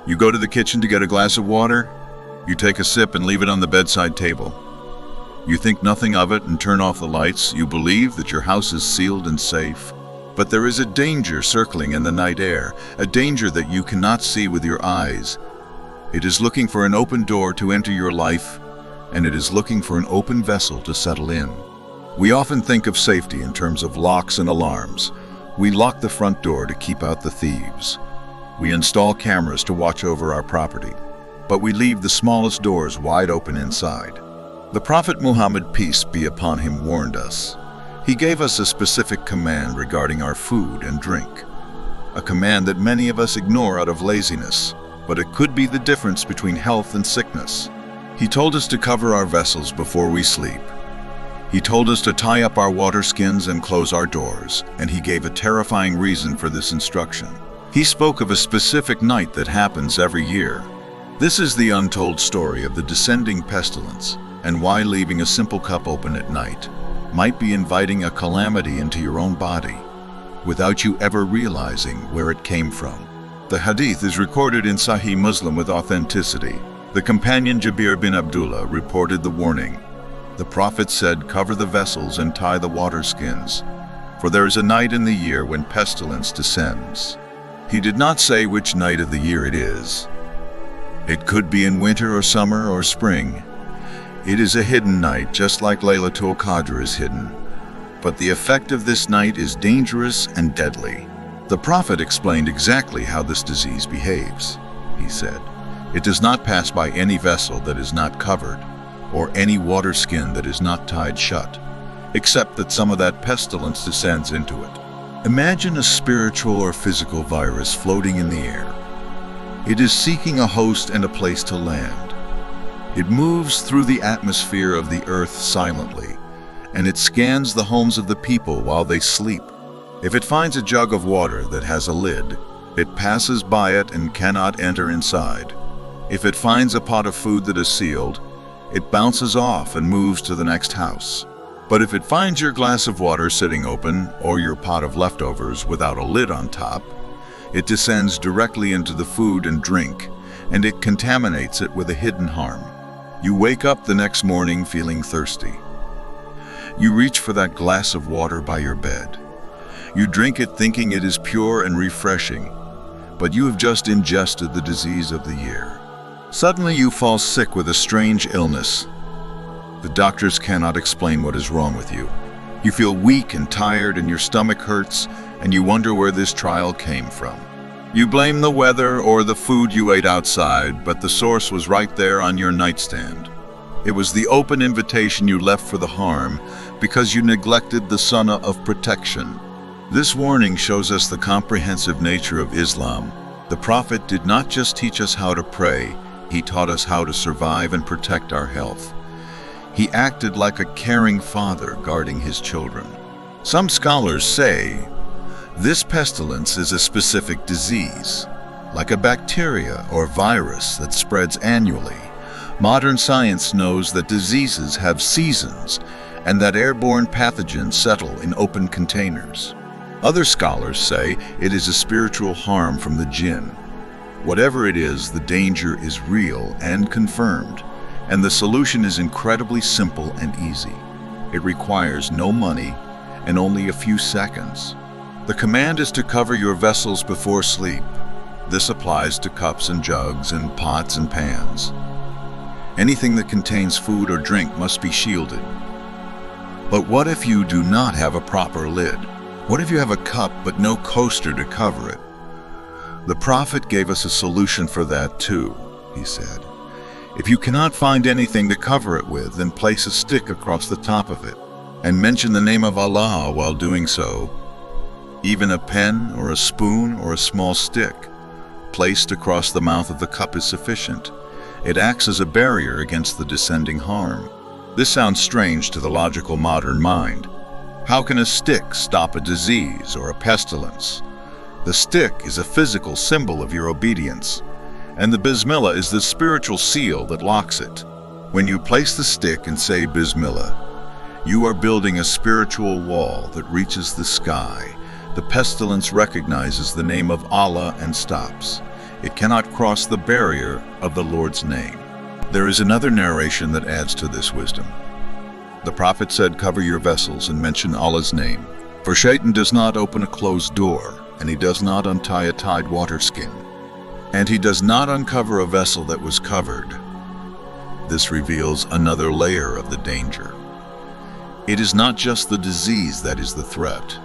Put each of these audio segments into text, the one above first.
You go to the kitchen to get a glass of water. You take a sip and leave it on the bedside table. You think nothing of it and turn off the lights. You believe that your house is sealed and safe. But there is a danger circling in the night air, a danger that you cannot see with your eyes. It is looking for an open door to enter your life, and it is looking for an open vessel to settle in. We often think of safety in terms of locks and alarms. We lock the front door to keep out the thieves. We install cameras to watch over our property, but we leave the smallest doors wide open inside. The Prophet Muhammad, peace be upon him, warned us. He gave us a specific command regarding our food and drink, a command that many of us ignore out of laziness, but it could be the difference between health and sickness. He told us to cover our vessels before we sleep. He told us to tie up our water skins and close our doors, and he gave a terrifying reason for this instruction. He spoke of a specific night that happens every year. This is the untold story of the descending pestilence, and why leaving a simple cup open at night might be inviting a calamity into your own body, without you ever realizing where it came from. The hadith is recorded in Sahih Muslim with authenticity. The companion Jabir bin Abdullah reported the warning. The Prophet said, "Cover the vessels and tie the water skins, for there is a night in the year when pestilence descends." He did not say which night of the year it is. It could be in winter or summer or spring. It is a hidden night, just like Laylatul Qadr is hidden. But the effect of this night is dangerous and deadly. The Prophet explained exactly how this disease behaves. He said, "It does not pass by any vessel that is not covered, or any water skin that is not tied shut, except that some of that pestilence descends into it." Imagine a spiritual or physical virus floating in the air. It is seeking a host and a place to land. It moves through the atmosphere of the earth silently, and it scans the homes of the people while they sleep. If it finds a jug of water that has a lid, it passes by it and cannot enter inside. If it finds a pot of food that is sealed, it bounces off and moves to the next house. But if it finds your glass of water sitting open, or your pot of leftovers without a lid on top, it descends directly into the food and drink, and it contaminates it with a hidden harm. You wake up the next morning feeling thirsty. You reach for that glass of water by your bed. You drink it thinking it is pure and refreshing, but you have just ingested the disease of the year. Suddenly you fall sick with a strange illness. The doctors cannot explain what is wrong with you. You feel weak and tired, and your stomach hurts, and you wonder where this trial came from. You blame the weather or the food you ate outside, but the source was right there on your nightstand. It was the open invitation you left for the harm because you neglected the sunnah of protection. This warning shows us the comprehensive nature of Islam. The Prophet did not just teach us how to pray, he taught us how to survive and protect our health. He acted like a caring father guarding his children. Some scholars say this pestilence is a specific disease, like a bacteria or virus that spreads annually. Modern science knows that diseases have seasons and that airborne pathogens settle in open containers. Other scholars say it is a spiritual harm from the Jinn. Whatever it is, the danger is real and confirmed, and the solution is incredibly simple and easy. It requires no money and only a few seconds. The command is to cover your vessels before sleep. This applies to cups and jugs and pots and pans. Anything that contains food or drink must be shielded. But what if you do not have a proper lid? What if you have a cup but no coaster to cover it? The Prophet gave us a solution for that too, he said. If you cannot find anything to cover it with, then place a stick across the top of it, and mention the name of Allah while doing so. Even a pen or a spoon or a small stick placed across the mouth of the cup is sufficient. It acts as a barrier against the descending harm. This sounds strange to the logical modern mind. How can a stick stop a disease or a pestilence? The stick is a physical symbol of your obedience, and the Bismillah is the spiritual seal that locks it. When you place the stick and say Bismillah, you are building a spiritual wall that reaches the sky. The pestilence recognizes the name of Allah and stops. It cannot cross the barrier of the Lord's name. There is another narration that adds to this wisdom. The prophet said, "Cover your vessels and mention Allah's name. For Shaitan does not open a closed door, and he does not untie a tied water skin, and he does not uncover a vessel that was covered." This reveals another layer of the danger. It is not just the disease that is the threat.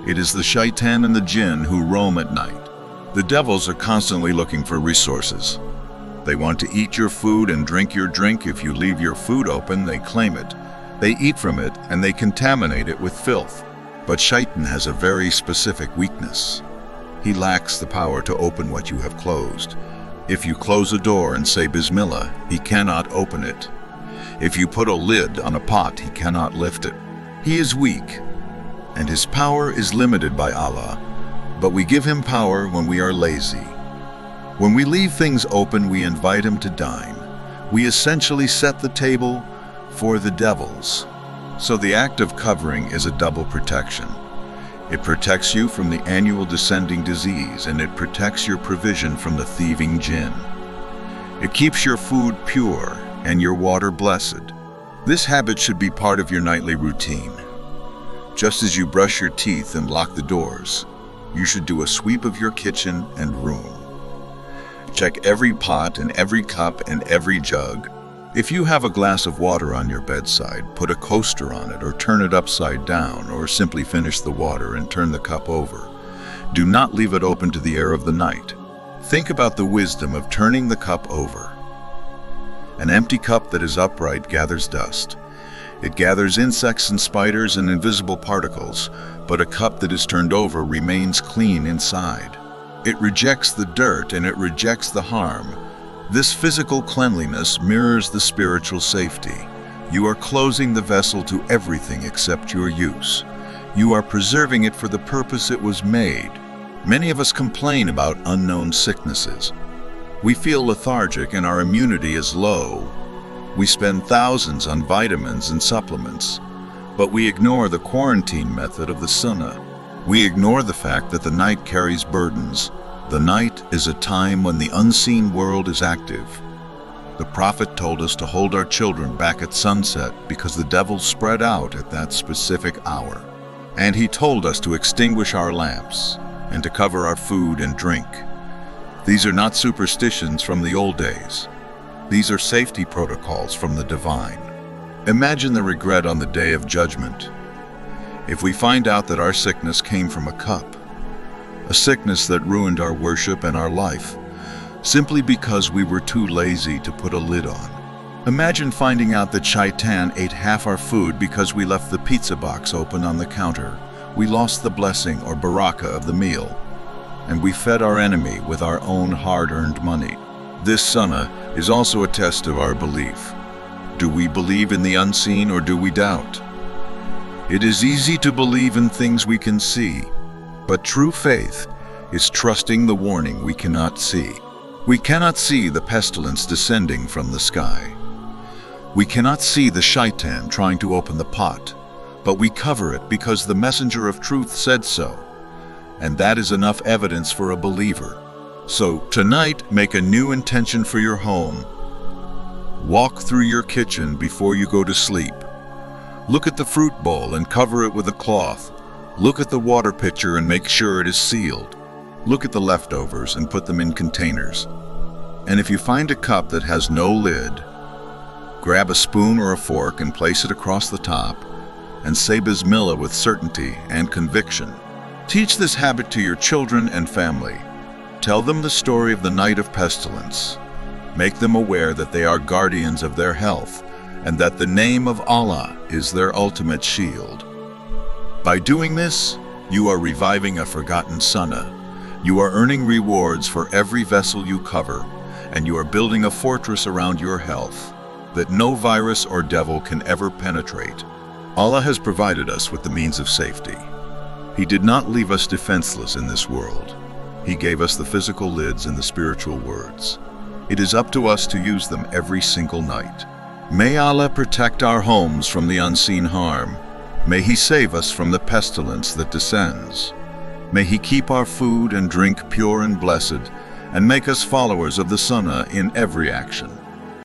It is the shaitan and the jinn who roam at night. The devils are constantly looking for resources. They want to eat your food and drink your drink. If you leave your food open, they claim it. They eat from it and they contaminate it with filth. But Shaitan has a very specific weakness. He lacks the power to open what you have closed. If you close a door and say Bismillah, he cannot open it. If you put a lid on a pot, he cannot lift it. He is weak, and his power is limited by Allah, but we give him power when we are lazy. When we leave things open, we invite him to dine. We essentially set the table for the devils. So the act of covering is a double protection. It protects you from the annual descending disease, and it protects your provision from the thieving jinn. It keeps your food pure and your water blessed. This habit should be part of your nightly routine. Just as you brush your teeth and lock the doors, you should do a sweep of your kitchen and room. Check every pot and every cup and every jug. If you have a glass of water on your bedside, put a coaster on it or turn it upside down, or simply finish the water and turn the cup over. Do not leave it open to the air of the night. Think about the wisdom of turning the cup over. An empty cup that is upright gathers dust. It gathers insects and spiders and invisible particles, but a cup that is turned over remains clean inside. It rejects the dirt and it rejects the harm. This physical cleanliness mirrors the spiritual safety. You are closing the vessel to everything except your use. You are preserving it for the purpose it was made. Many of us complain about unknown sicknesses. We feel lethargic and our immunity is low. We spend thousands on vitamins and supplements, but we ignore the quarantine method of the sunnah. We ignore the fact that the night carries burdens. The night is a time when the unseen world is active. The Prophet told us to hold our children back at sunset because the devils spread out at that specific hour. And he told us to extinguish our lamps and to cover our food and drink. These are not superstitions from the old days. These are safety protocols from the divine. Imagine the regret on the day of judgment. If we find out that our sickness came from a cup, a sickness that ruined our worship and our life, simply because we were too lazy to put a lid on. Imagine finding out that Shaitan ate half our food because we left the pizza box open on the counter. We lost the blessing or barakah of the meal, and we fed our enemy with our own hard-earned money. This sunnah is also a test of our belief. Do we believe in the unseen or do we doubt? It is easy to believe in things we can see, but true faith is trusting the warning we cannot see. We cannot see the pestilence descending from the sky. We cannot see the shaitan trying to open the pot, but we cover it because the messenger of truth said so, and that is enough evidence for a believer. So tonight, make a new intention for your home. Walk through your kitchen before you go to sleep. Look at the fruit bowl and cover it with a cloth. Look at the water pitcher and make sure it is sealed. Look at the leftovers and put them in containers. And if you find a cup that has no lid, grab a spoon or a fork and place it across the top and say Bismillah with certainty and conviction. Teach this habit to your children and family. Tell them the story of the night of pestilence. Make them aware that they are guardians of their health and that the name of Allah is their ultimate shield. By doing this, you are reviving a forgotten sunnah. You are earning rewards for every vessel you cover, and you are building a fortress around your health that no virus or devil can ever penetrate. Allah has provided us with the means of safety. He did not leave us defenseless in this world. He gave us the physical lids and the spiritual words. It is up to us to use them every single night. May Allah protect our homes from the unseen harm. May He save us from the pestilence that descends. May He keep our food and drink pure and blessed, and make us followers of the Sunnah in every action.